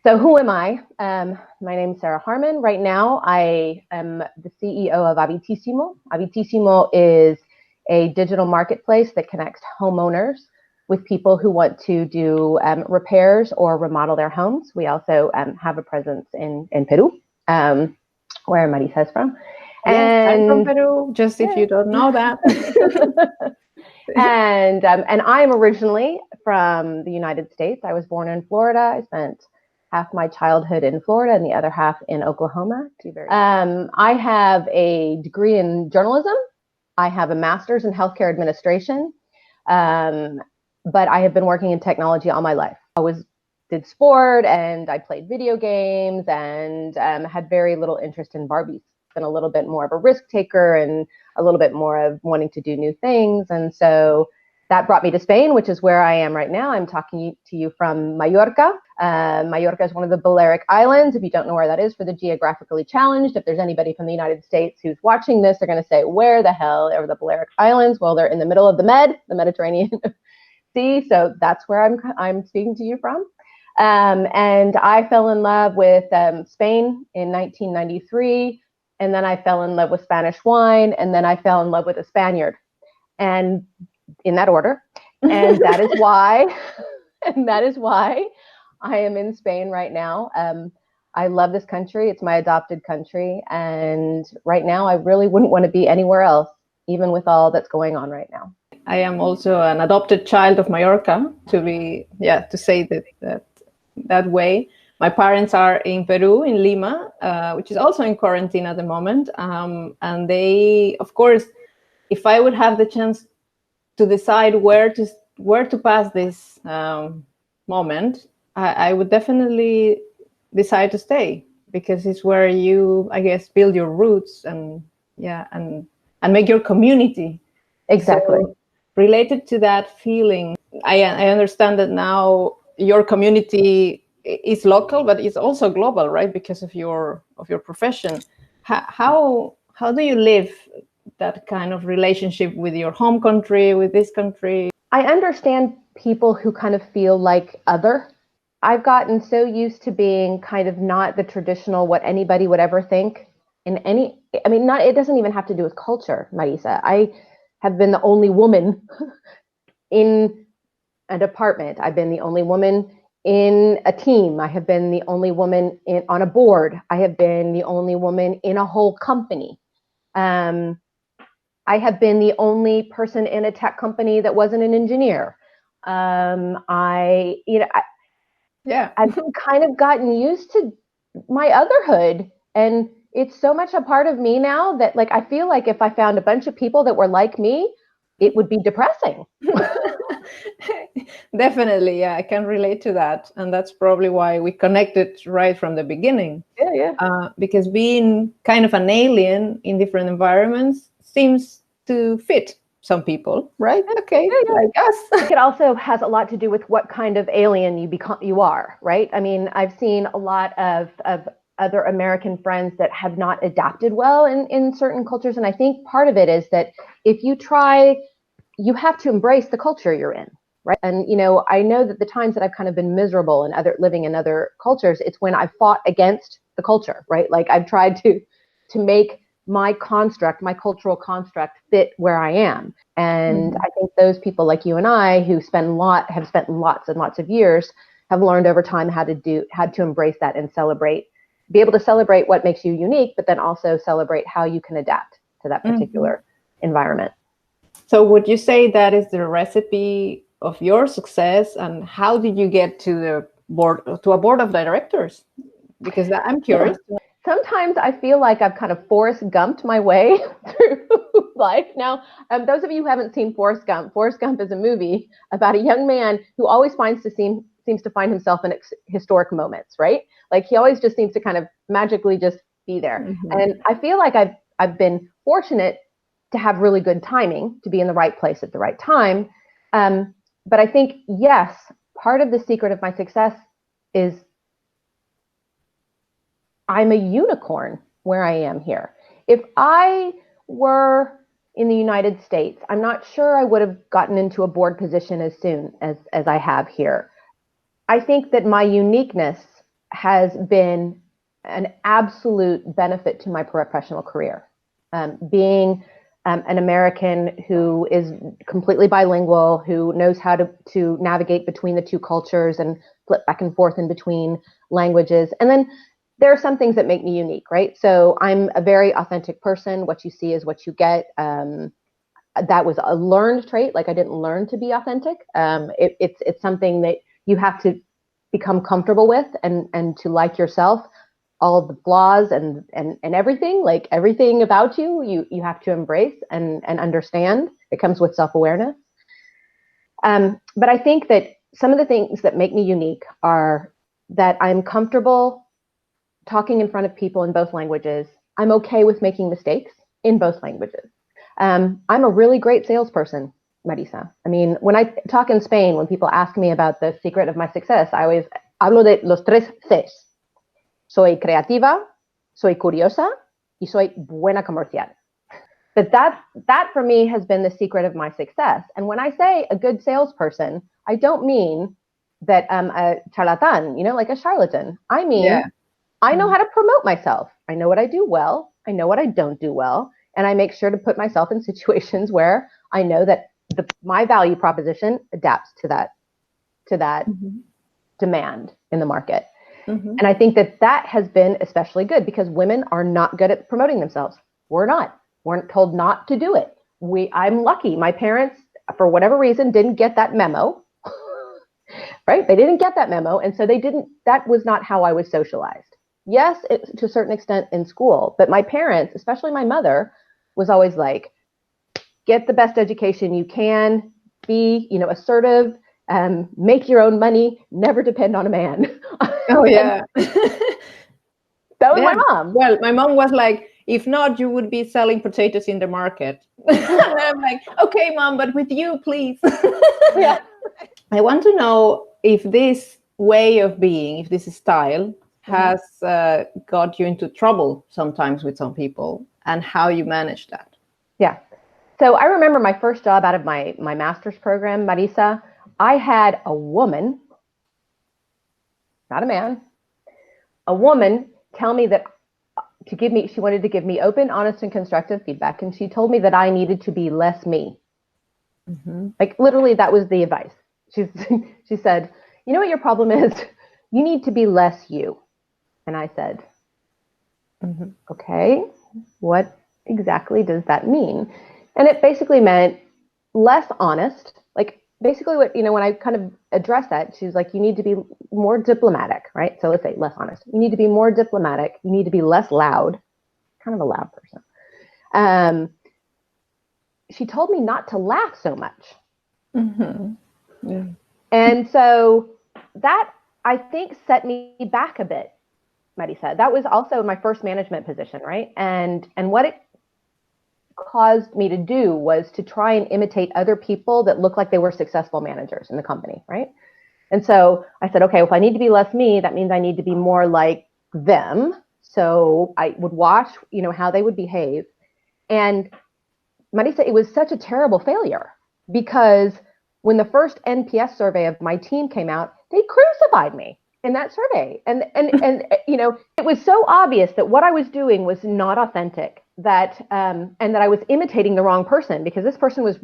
So who am I? My name is Sarah Harmon. Right now, I am the CEO of Habitissimo. Habitissimo is a digital marketplace that connects homeowners with people who want to do repairs or remodel their homes. We also have a presence in Peru, where Marisa is from. Yes, I'm from Peru, just if you don't know that. and I'm originally from the United States. I was born in Florida. I spent half my childhood in Florida and the other half in Oklahoma. I have a degree in journalism. I have a master's in healthcare administration. But I have been working in technology all my life. I did sport and I played video games and had very little interest in Barbies. Been a little bit more of a risk taker and a little bit more of wanting to do new things. And so that brought me to Spain, which is where I am right now. I'm talking to you from Mallorca. Mallorca is one of the Balearic Islands. If you don't know where that is for the geographically challenged, if there's anybody from the United States who's watching this, they're going to say, where the hell are the Balearic Islands? Well, they're in the middle of the Mediterranean Sea. So that's where I'm speaking to you from. And I fell in love with Spain in 1993. And then I fell in love with Spanish wine. And then I fell in love with a Spaniard. And in that order. And that is why I am in Spain right now. I love this country. It's my adopted country. And right now, I really wouldn't want to be anywhere else, even with all that's going on right now. I am also an adopted child of Mallorca, to say that way. My parents are in Peru, in Lima, which is also in quarantine at the moment. And they, of course, if I would have the chance to decide where to pass this moment, I would definitely decide to stay, because it's where you, I guess, build your roots and make your community. Exactly. So, related to that feeling, I understand that now your community is local, but it's also global, right? Because of your profession. How do you live that kind of relationship with your home country, with this country? I understand people who kind of feel like other. I've gotten so used to being kind of not the traditional what anybody would ever think it doesn't even have to do with culture, Marisa. I have been the only woman in a department. I've been the only woman in a team. I have been the only woman on a board. I have been the only woman in a whole company. I have been the only person in a tech company that wasn't an engineer. I've kind of gotten used to my otherhood, and it's so much a part of me now that I feel like if I found a bunch of people that were like me, it would be depressing. Definitely, yeah, I can relate to that, and that's probably why we connected right from the beginning. Because being kind of an alien in different environments seems to fit some people, right? Okay, like us. It also has a lot to do with what kind of alien you are, right? I mean, I've seen a lot of other American friends that have not adapted well in certain cultures, and I think part of it is that if you try, you have to embrace the culture you're in, right? And I know that the times that I've kind of been miserable and living in other cultures, it's when I've fought against the culture, right? Like I've tried to make my cultural construct fit where I am. And I think those people like you and I who have spent lots and lots of years have learned over time how to embrace that and be able to celebrate what makes you unique, but then also celebrate how you can adapt to that particular environment. So would you say that is the recipe of your success? And how did you get to a board of directors? Because I'm curious. Sometimes I feel like I've kind of Forrest Gumped my way through life. Now, those of you who haven't seen Forrest Gump is a movie about a young man who always seems to find himself in historic moments, right? Like he always just seems to kind of magically just be there. And I feel like I've been fortunate to have really good timing, to be in the right place at the right time. But I think, yes, part of the secret of my success is I'm a unicorn where I am here. If I were in the United States, I'm not sure I would have gotten into a board position as soon as I have here. I think that my uniqueness has been an absolute benefit to my professional career. Being an American who is completely bilingual, who knows how to navigate between the two cultures and flip back and forth in between languages. And then there are some things that make me unique, right? So I'm a very authentic person. What you see is what you get. That was a learned trait. Like, I didn't learn to be authentic. It's something that you have to become comfortable with and to like yourself. All the flaws and everything, like everything about you have to embrace and understand. It comes with self-awareness. But I think that some of the things that make me unique are that I'm comfortable talking in front of people in both languages. I'm okay with making mistakes in both languages. I'm a really great salesperson, Marisa. I mean, when I talk in Spain, when people ask me about the secret of my success, I always hablo de los tres Cs. Soy creativa, soy curiosa, y soy buena comercial. But that for me has been the secret of my success. And when I say a good salesperson, I don't mean that I'm a charlatan, like a charlatan. I mean, I know how to promote myself. I know what I do well. I know what I don't do well. And I make sure to put myself in situations where I know that my value proposition adapts to that demand in the market. And I think that has been especially good because women are not good at promoting themselves. We're told not to do it. I'm lucky. My parents, for whatever reason, didn't get that memo, right? They didn't get that memo. And so that was not how I was socialized. Yes, to a certain extent in school, but my parents, especially my mother, was always like, get the best education you can, be, assertive, make your own money, never depend on a man. Oh, yeah. That was my mom. Well, my mom was like, if not, you would be selling potatoes in the market. And I'm like, okay, Mom, but with you, please. Yeah. I want to know if this way of being, if this style has got you into trouble sometimes with some people and how you manage that. Yeah. So I remember my first job out of my master's program, Marisa, I had a woman, not a man, a woman tell me that she wanted to give me open, honest, and constructive feedback. And she told me that I needed to be less me. Like, literally, that was the advice. She said, you know what your problem is? You need to be less you. And I said, okay, what exactly does that mean? And it basically meant less honest. Like, basically what, when I kind of addressed that, she's like, you need to be more diplomatic, right? So let's say less honest. You need to be more diplomatic. You need to be less loud. Kind of a loud person. She told me not to laugh so much. Yeah. And so that, I think, set me back a bit, Marisa. That was also my first management position, right? And what it caused me to do was to try and imitate other people that looked like they were successful managers in the company, right? And so I said, okay, if I need to be less me, that means I need to be more like them. So I would watch, how they would behave. And Marisa, it was such a terrible failure because when the first NPS survey of my team came out, they crucified me in that survey. And it was so obvious that what I was doing was not authentic, that and that I was imitating the wrong person because this person was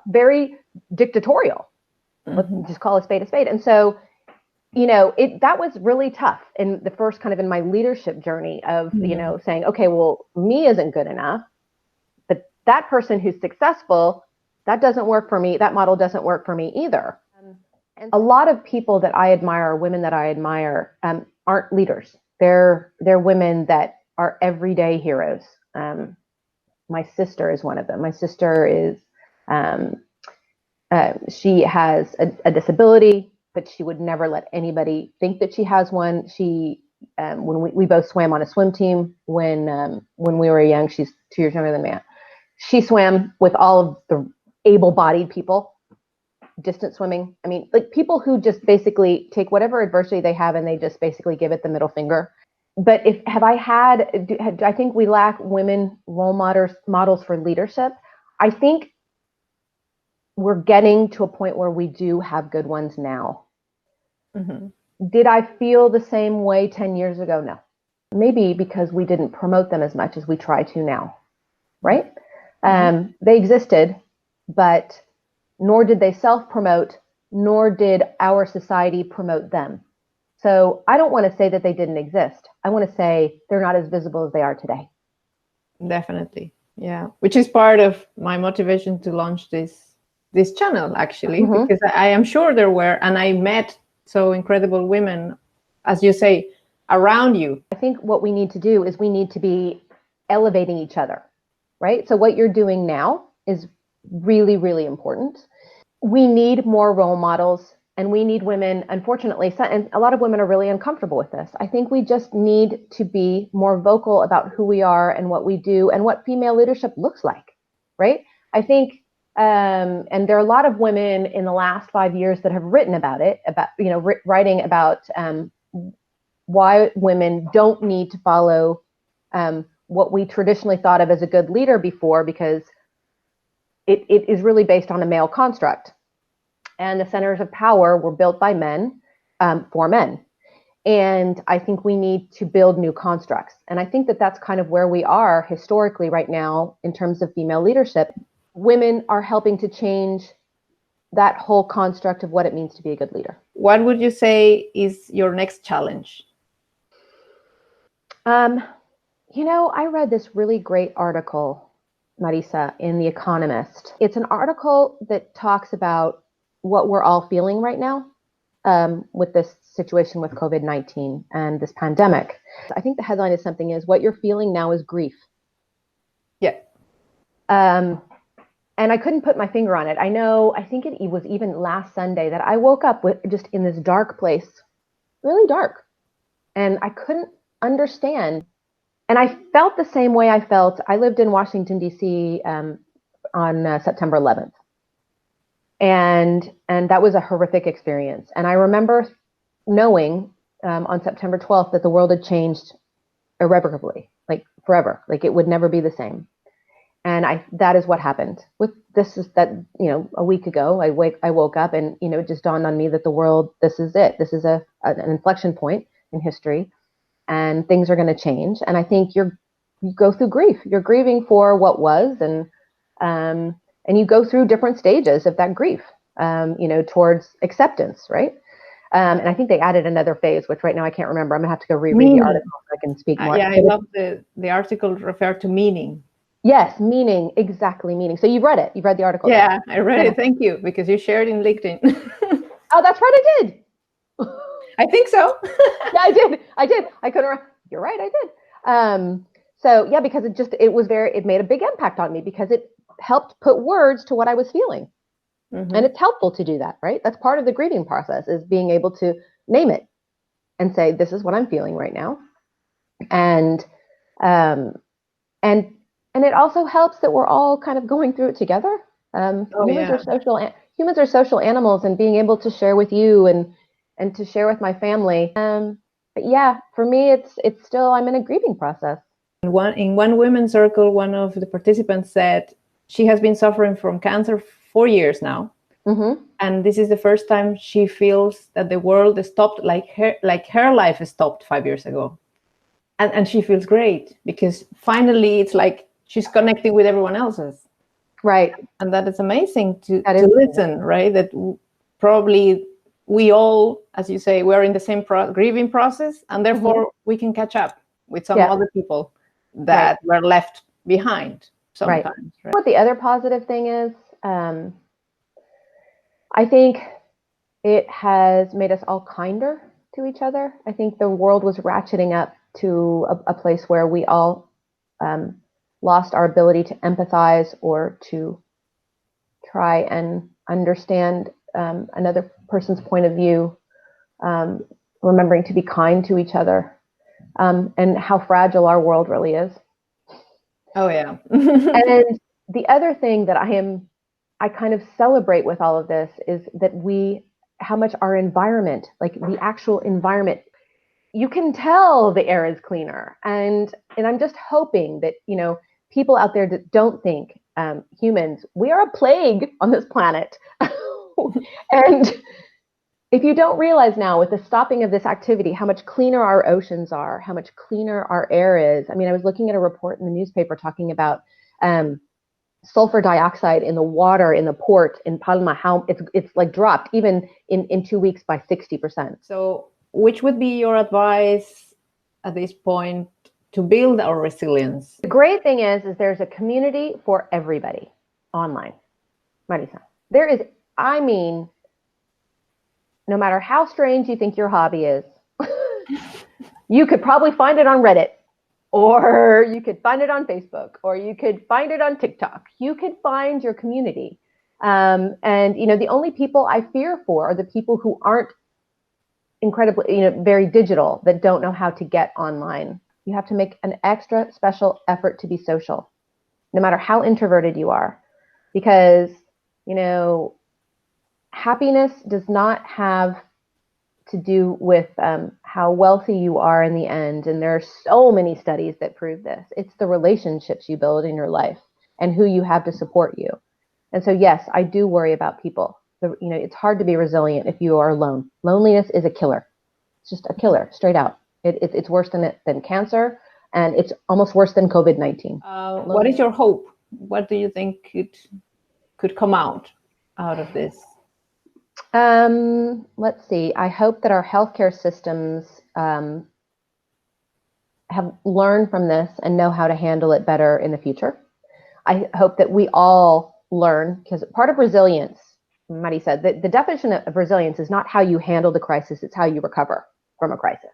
very dictatorial. Let's just call a spade a spade. And so, that was really tough in the first kind of in my leadership journey of, saying, okay, well, me isn't good enough, but that person who's successful, that doesn't work for me. That model doesn't work for me either. And a lot of people that I admire, women that I admire, aren't leaders. They're women that are everyday heroes. My sister is one of them. My sister is, she has a disability, but she would never let anybody think that she has one. She, when we both swam on a swim team when we were young, she's 2 years younger than me. She swam with all of the able-bodied people, distance swimming. I mean, like people who just basically take whatever adversity they have and they just basically give it the middle finger. But do I think we lack women role models for leadership? I think we're getting to a point where we do have good ones now. Did I feel the same way 10 years ago? No. Maybe because we didn't promote them as much as we try to now, right? They existed, but nor did they self-promote, nor did our society promote them. So I don't want to say that they didn't exist. I want to say they're not as visible as they are today. Definitely. Yeah. Which is part of my motivation to launch this channel, actually, because I am sure there were, and I met so incredible women, as you say, around you. I think what we need to do is we need to be elevating each other, right? So what you're doing now is really, really important. We need more role models, and we need women, unfortunately, and a lot of women are really uncomfortable with this. I think we just need to be more vocal about who we are and what we do and what female leadership looks like, right? I think, and there are a lot of women in the last 5 years that have written about it, about, writing about why women don't need to follow what we traditionally thought of as a good leader before, because it is really based on a male construct. And the centers of power were built by men for men. And I think we need to build new constructs. And I think that that's kind of where we are historically right now in terms of female leadership. Women are helping to change that whole construct of what it means to be a good leader. What would you say is your next challenge? I read this really great article, Marisa, in The Economist. It's an article that talks about what we're all feeling right now with this situation with COVID-19 and this pandemic. I think the headline is what you're feeling now is grief. Yeah. And I couldn't put my finger on it. I think it was even last Sunday that I woke up with just in this dark place, really dark. And I couldn't understand. And I felt the same way I felt. I lived in Washington, D.C. On September 11th. And that was a horrific experience. And I remember knowing on September 12th that the world had changed irrevocably, like forever, like it would never be the same. And that is what happened with this. Is that, a week ago, I woke up and, it just dawned on me that the world, this is it. This is an inflection point in history, and things are going to change. And I think you go through grief. You're grieving for what was, and you go through different stages of that grief, towards acceptance, right? And I think they added another phase, which right now I can't remember. I'm gonna have to go reread the article so I can speak more. Yeah, I love the article referred to meaning. Yes, meaning, exactly, meaning. So you've read it. You've read the article. Yeah, I read it. Thank you, because you shared in LinkedIn. Oh, that's right, I did. I think so. Yeah, I did. I couldn't remember. You're right, I did. So yeah, because it made a big impact on me, because it helped put words to what I was feeling. Mm-hmm. And it's helpful to do that, right? That's part of the grieving process, is being able to name it and say, this is what I'm feeling right now. And it also helps that we're all kind of going through it together. Humans are social animals, and being able to share with you and to share with my family. But yeah, for me, it's still, I'm in a grieving process. In one women's circle, one of the participants said she has been suffering from cancer 4 years now. Mm-hmm. And this is the first time she feels that the world has stopped, like her life has stopped 5 years ago. And she feels great, because finally it's like she's connecting with everyone else's. Right. And that is amazing to listen, right? That probably we all, as you say, we're in the same grieving process, and therefore we can catch up with some other people that were left behind sometimes. Right. What the other positive thing is, I think it has made us all kinder to each other. I think the world was ratcheting up to a place where we all lost our ability to empathize or to try and understand another person's point of view, remembering to be kind to each other, and how fragile our world really is. Oh, yeah. And the other thing that I kind of celebrate with all of this is that how much our environment, like the actual environment, you can tell the air is cleaner. And I'm just hoping that, people out there that don't think humans, we are a plague on this planet. And if you don't realize now with the stopping of this activity, how much cleaner our oceans are, how much cleaner our air is. I mean, I was looking at a report in the newspaper talking about sulfur dioxide in the water in the port in Palma, how it's like dropped even in 2 weeks by 60%. So which would be your advice at this point to build our resilience? The great thing is there's a community for everybody online, Marisa. There is, I mean, no matter how strange you think your hobby is, you could probably find it on Reddit, or you could find it on Facebook, or you could find it on TikTok. You could find your community. And, you know, the only people I fear for are the people who aren't incredibly, you know, very digital, that don't know how to get online. You have to make an extra special effort to be social, no matter how introverted you are, because, you know, happiness does not have to do with how wealthy you are in the end. And there are so many studies that prove this. It's the relationships you build in your life and who you have to support you. And so, yes, I do worry about people. You know, it's hard to be resilient if you are alone. Loneliness is a killer. It's just a killer, straight out. It's worse than cancer, and it's almost worse than COVID-19. What is your hope? What do you think could come out of this? Let's see. I hope that our healthcare systems have learned from this and know how to handle it better in the future. I hope that we all learn, because part of resilience, Mari said, the definition of resilience is not how you handle the crisis, it's how you recover from a crisis.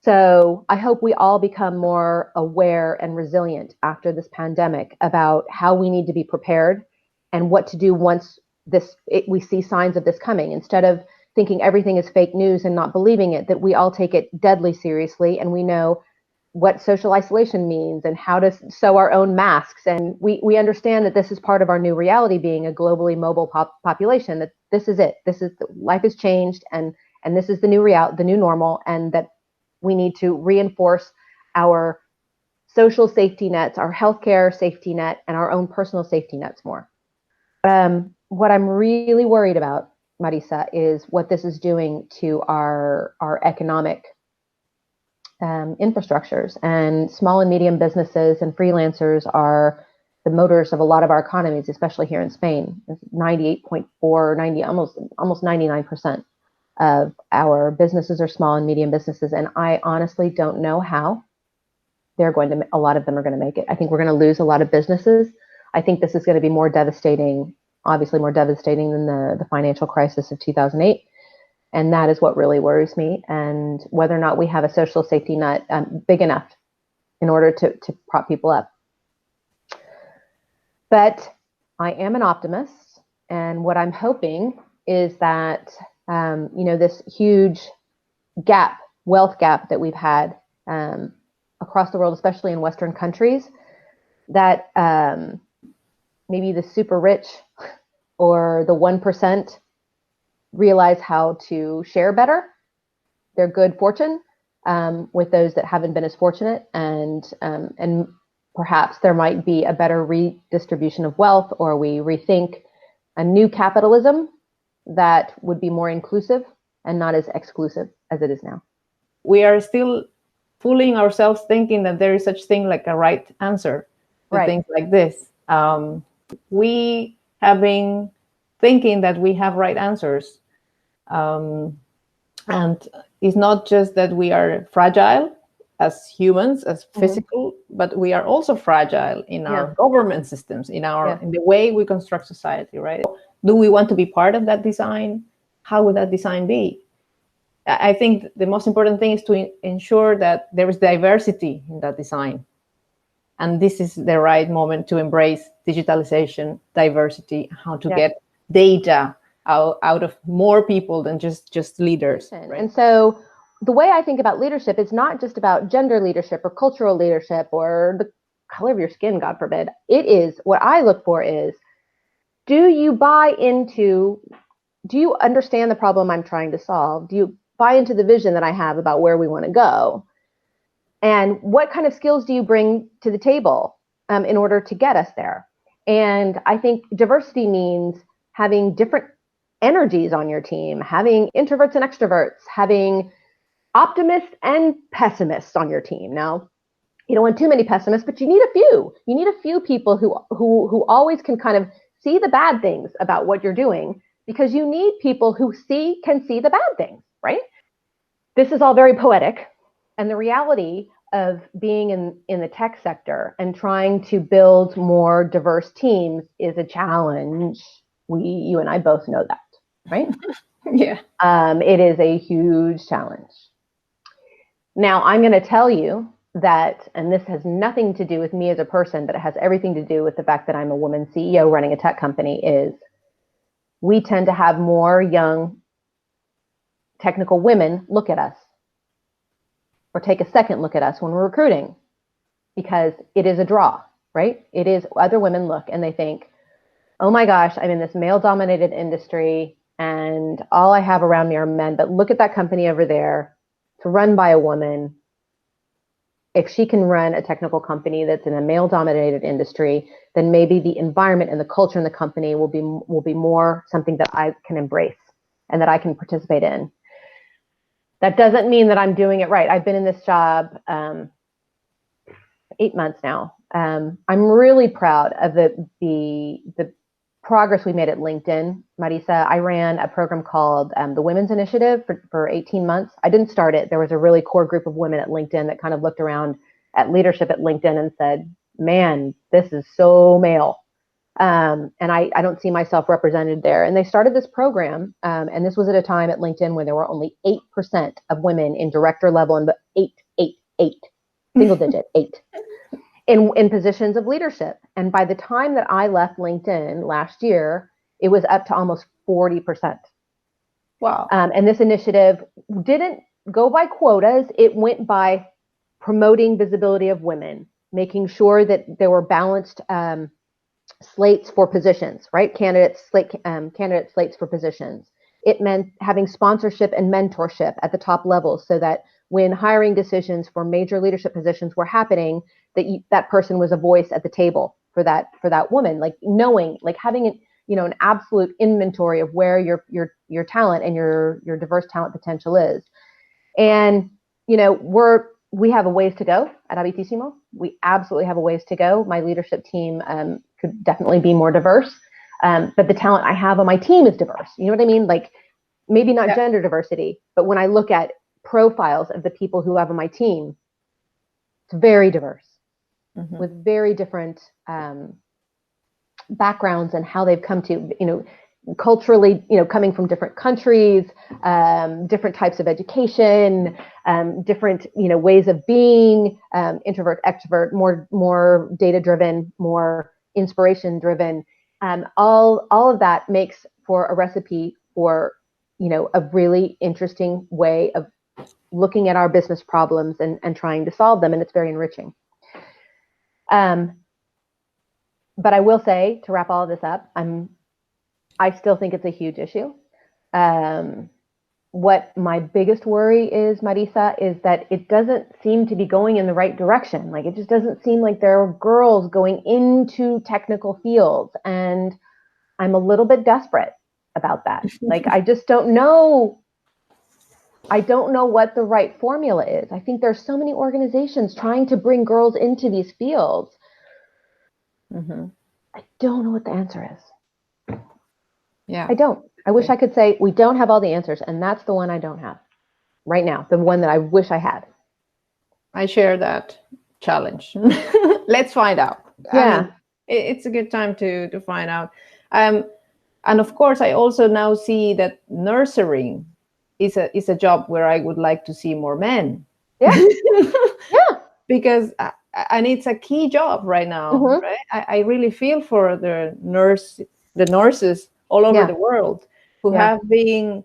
So I hope we all become more aware and resilient after this pandemic about how we need to be prepared and what to do once we see signs of this coming, instead of thinking everything is fake news and not believing it, that we all take it deadly seriously, and we know what social isolation means and how to sew our own masks. And we understand that this is part of our new reality, being a globally mobile population, that this is it. Life has changed, and this is the new normal, and that we need to reinforce our social safety nets, our healthcare safety net, and our own personal safety nets more. What I'm really worried about, Marisa, is what this is doing to our economic infrastructures. And small and medium businesses and freelancers are the motors of a lot of our economies, especially here in Spain. 98.4, almost 99% of our businesses are small and medium businesses. And I honestly don't know how a lot of them are going to make it. I think we're going to lose a lot of businesses. I think this is going to be more devastating, obviously more devastating than the financial crisis of 2008. And that is what really worries me. And whether or not we have a social safety net big enough in order to prop people up. But I am an optimist. And what I'm hoping is that, this huge wealth gap that we've had across the world, especially in Western countries, that maybe the super rich or the 1% realize how to share better their good fortune with those that haven't been as fortunate, and perhaps there might be a better redistribution of wealth, or we rethink a new capitalism that would be more inclusive and not as exclusive as it is now. We are still fooling ourselves thinking that there is such thing like a right answer to things like this. We have been thinking that we have right answers. And it's not just that we are fragile as humans, as physical, but we are also fragile in our government systems, in the way we construct society, right? Do we want to be part of that design? How would that design be? I think the most important thing is to ensure that there is diversity in that design. And this is the right moment to embrace digitalization, diversity, how to get data out of more people than just leaders. Right? And so the way I think about leadership is not just about gender leadership or cultural leadership or the color of your skin, God forbid. It is, what I look for is, do you understand the problem I'm trying to solve? Do you buy into the vision that I have about where we want to go? And what kind of skills do you bring to the table in order to get us there? And I think diversity means having different energies on your team, having introverts and extroverts, having optimists and pessimists on your team. Now, you don't want too many pessimists, but you need a few. You need a few people who always can kind of see the bad things about what you're doing, because you need people who can see the bad things, right? This is all very poetic. And the reality of being in the tech sector and trying to build more diverse teams is a challenge. You and I both know that, right? Yeah. It is a huge challenge. Now, I'm going to tell you that, and this has nothing to do with me as a person, but it has everything to do with the fact that I'm a woman CEO running a tech company, is we tend to have more young technical women look at us or take a second look at us when we're recruiting, because it is a draw, right? It is, other women look and they think, oh my gosh, I'm in this male-dominated industry and all I have around me are men, but look at that company over there. It's run by a woman. If she can run a technical company that's in a male-dominated industry, then maybe the environment and the culture in the company will be more something that I can embrace and that I can participate in. That doesn't mean that I'm doing it right. I've been in this job 8 months now. I'm really proud of the progress we made at LinkedIn. Marisa, I ran a program called the Women's Initiative for 18 months. I didn't start it. There was a really core group of women at LinkedIn that kind of looked around at leadership at LinkedIn and said, man, this is so male. And I don't see myself represented there. And they started this program. And this was at a time at LinkedIn where there were only 8% of women in director level, and eight, single digit, 8. In positions of leadership. And by the time that I left LinkedIn last year, it was up to almost 40%. Wow. And this initiative didn't go by quotas. It went by promoting visibility of women, making sure that there were balanced slates for positions, right? Candidate slates for positions. It meant having sponsorship and mentorship at the top levels, so that when hiring decisions for major leadership positions were happening, that person was a voice at the table for that woman, like knowing, like having an absolute inventory of where your talent and your diverse talent potential is. And we have a ways to go at Habitissimo. We absolutely have a ways to go. My leadership team could definitely be more diverse, but the talent I have on my team is diverse. You know what I mean? Like, maybe not gender diversity, but when I look at profiles of the people who have on my team, it's very diverse, with very different backgrounds and how they've come to, culturally, coming from different countries, different types of education, different, ways of being, introvert, extrovert, more data-driven, more inspiration-driven. All of that makes for a recipe for, a really interesting way of looking at our business problems and trying to solve them. And it's very enriching. But I will say, to wrap all of this up, I still think it's a huge issue. What my biggest worry is, Marisa, is that it doesn't seem to be going in the right direction. Like, it just doesn't seem like there are girls going into technical fields. And I'm a little bit desperate about that. Like, I just don't know. I don't know what the right formula is. I think there's so many organizations trying to bring girls into these fields. I don't know what the answer is. Yeah. I don't. I wish I could say we don't have all the answers, and that's the one I don't have right now, the one that I wish I had. I share that challenge. Let's find out. Yeah. I mean, it's a good time to find out. And of course, I also now see that nurturing is a job where I would like to see more men. Yeah. Yeah. Because and it's a key job right now, right? I really feel for the nurses all over the world who have been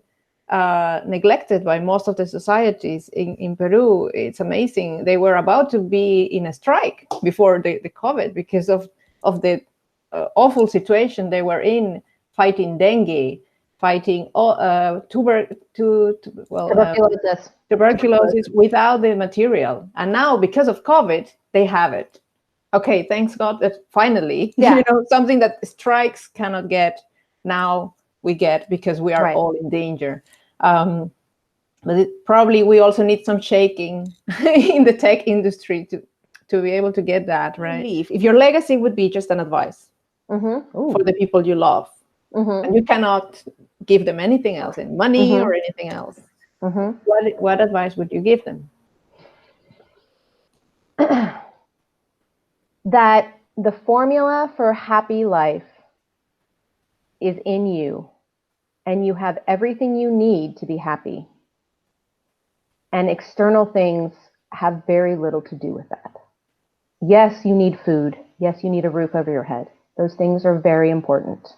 neglected by most of the societies in Peru. It's amazing. They were about to be in a strike before the COVID because of the awful situation they were in, fighting dengue, fighting tuberculosis without the material. And now, because of COVID, they have it. Okay, thanks God that finally, something that strikes cannot get. Now we get because we are Right. all in danger. But probably we also need some shaking in the tech industry to be able to get that, right? If your legacy would be just an advice for the people you love, and you cannot give them anything else, in money or anything else, what advice would you give them? That the formula for a happy life is in you, and you have everything you need to be happy. And external things have very little to do with that. Yes, you need food. Yes, you need a roof over your head. Those things are very important.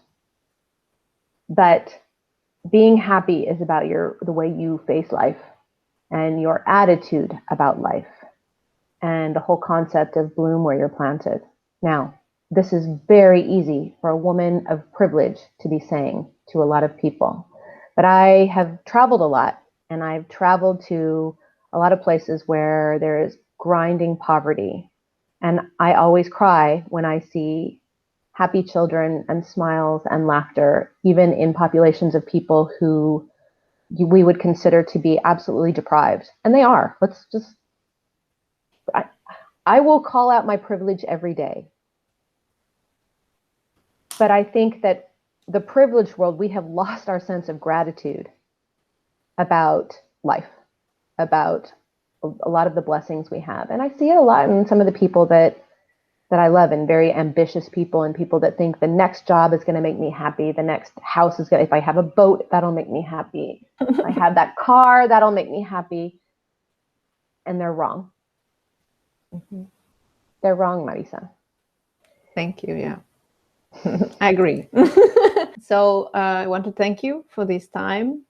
But being happy is about the way you face life and your attitude about life and the whole concept of bloom where you're planted. Now, this is very easy for a woman of privilege to be saying to a lot of people. But I have traveled a lot, and I've traveled to a lot of places where there is grinding poverty. And I always cry when I see happy children and smiles and laughter, even in populations of people who we would consider to be absolutely deprived. And they are. I will call out my privilege every day. But I think that the privileged world, we have lost our sense of gratitude about life, about a lot of the blessings we have. And I see it a lot in some of the people that I love, and very ambitious people, and people that think the next job is going to make me happy. The next house is going to, if I have a boat, that'll make me happy. If I have that car, that'll make me happy. And they're wrong. They're wrong, Marisa. Thank you. Yeah, I agree. So I want to thank you for this time.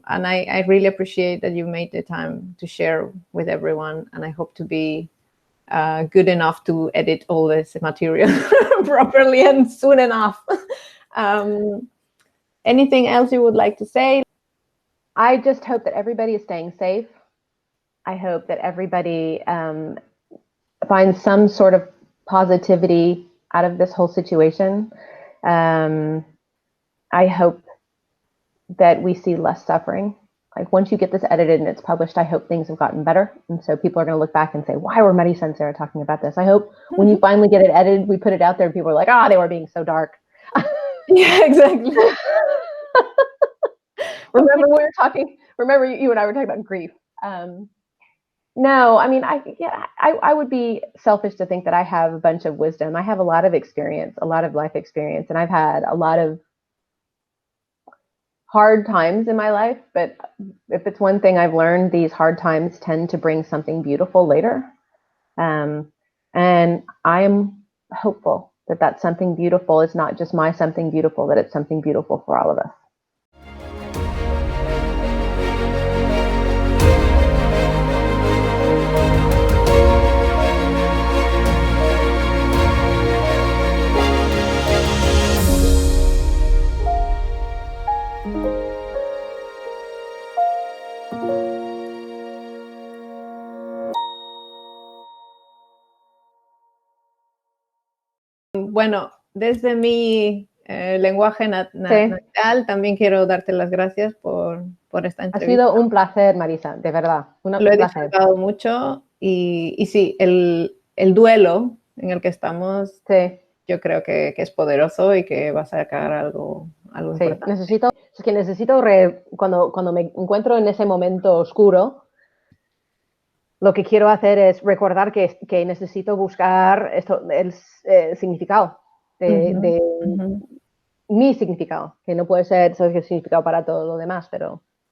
And I really appreciate that you made the time to share with everyone. And I hope to be good enough to edit all this material properly and soon enough. Anything else you would like to say? I just hope that everybody is staying safe. I hope that everybody finds some sort of positivity out of this whole situation. I hope that we see less suffering. Like, once you get this edited and it's published, I hope things have gotten better. And so people are going to look back and say, why were Marisa and Sarah talking about this? I hope when you finally get it edited, we put it out there and people are like, they were being so dark. Yeah, exactly. Remember you and I were talking about grief. No, I mean, I would be selfish to think that I have a bunch of wisdom. I have a lot of experience, a lot of life experience, and I've had a lot of hard times in my life. But if it's one thing I've learned, these hard times tend to bring something beautiful later. And I am hopeful that something beautiful is not just my something beautiful, that it's something beautiful for all of us. Bueno, desde mi lenguaje natural, también quiero darte las gracias por esta entrevista. Ha sido un placer, Marisa, de verdad. Lo he disfrutado mucho y sí, el duelo en el que estamos, yo creo que es poderoso y que va a sacar algo importante. Necesito cuando me encuentro en ese momento oscuro, lo que quiero hacer es recordar que necesito buscar el significado de mi significado, que no puede ser el significado para todo lo demás, pero